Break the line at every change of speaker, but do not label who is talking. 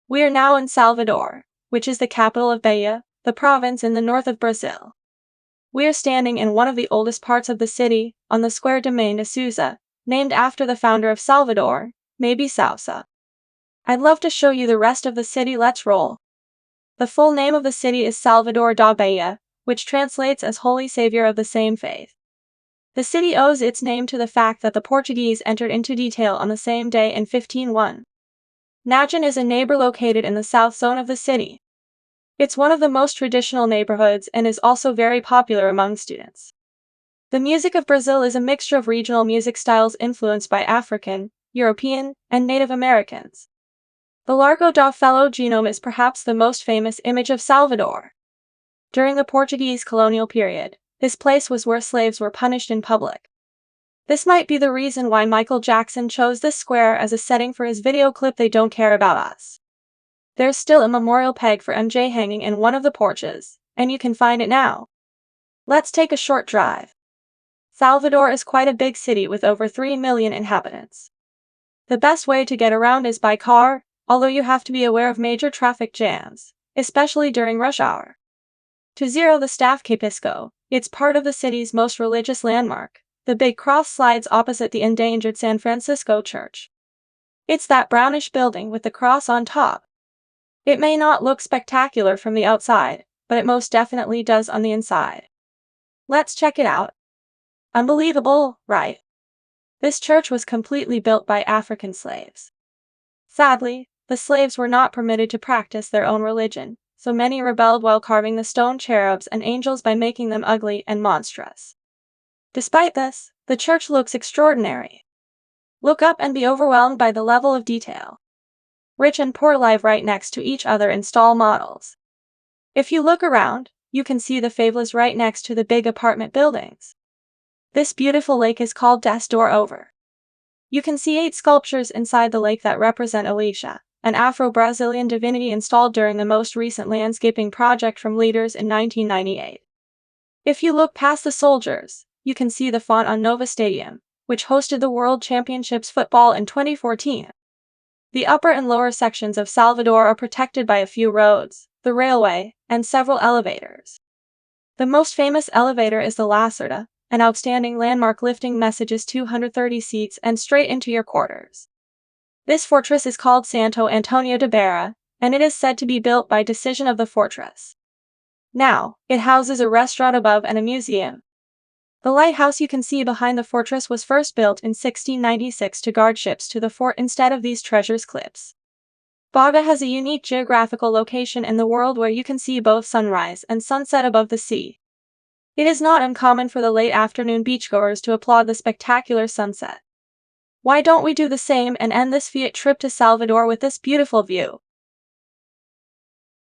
We are now in Salvador, which is the capital of Bahia, the province in the north of Brazil. We are standing in one of the oldest parts of the city, on the Square Domain de Souza, named after the founder of Salvador, maybe Sousa. I'd love to show you the rest of the city. Let's roll. The full name of the city is Salvador da Bahia, which translates as Holy Savior of the same faith. The city owes its name to the fact that the Portuguese entered into detail on the same day in 1501. Najan is a neighbor located in the south zone of the city. It's one of the most traditional neighborhoods and is also very popular among students. The music of Brazil is a mixture of regional music styles influenced by African, European, and Native Americans. The Largo da Fellow Genome is perhaps the most famous image of Salvador. During the Portuguese colonial period, this place was where slaves were punished in public. This might be the reason why Michael Jackson chose this square as a setting for his video clip They Don't Care About Us. There's still a memorial peg for MJ hanging in one of the porches, and you can find it now. Let's take a short drive. Salvador is quite a big city with over 3 million inhabitants. The best way to get around is by car, although you have to be aware of major traffic jams, especially during rush hour. To zero the staff Capisco, it's part of the city's most religious landmark. The big cross slides opposite the endangered San Francisco Church. It's that brownish building with the cross on top. It may not look spectacular from the outside, but it most definitely does on the inside. Let's check it out. Unbelievable, right? This church was completely built by African slaves. Sadly, the slaves were not permitted to practice their own religion, so many rebelled while carving the stone cherubs and angels by making them ugly and monstrous. Despite this, the church looks extraordinary. Look up and be overwhelmed by the level of detail. Rich and poor live right next to each other in stall models. If you look around, you can see the favelas right next to the big apartment buildings. This beautiful lake is called Das Door Over. You can see 8 sculptures inside the lake that represent Alicia, an Afro-Brazilian divinity installed during the most recent landscaping project from Leaders in 1998. If you look past the soldiers, you can see the font on Nova Stadium, which hosted the World Championships football in 2014. The upper and lower sections of Salvador are protected by a few roads, the railway, and several elevators. The most famous elevator is the Lacerda, an outstanding landmark lifting messages 230 seats and straight into your quarters. This fortress is called Santo Antonio de Barra, and it is said to be built by decision of the fortress. Now, it houses a restaurant above and a museum. The lighthouse you can see behind the fortress was first built in 1696 to guard ships to the fort instead of these treasures cliffs. Bahia has a unique geographical location in the world where you can see both sunrise and sunset above the sea. It is not uncommon for the late afternoon beachgoers to applaud the spectacular sunset. Why don't we do the same and end this Fiat trip to Salvador with this beautiful view?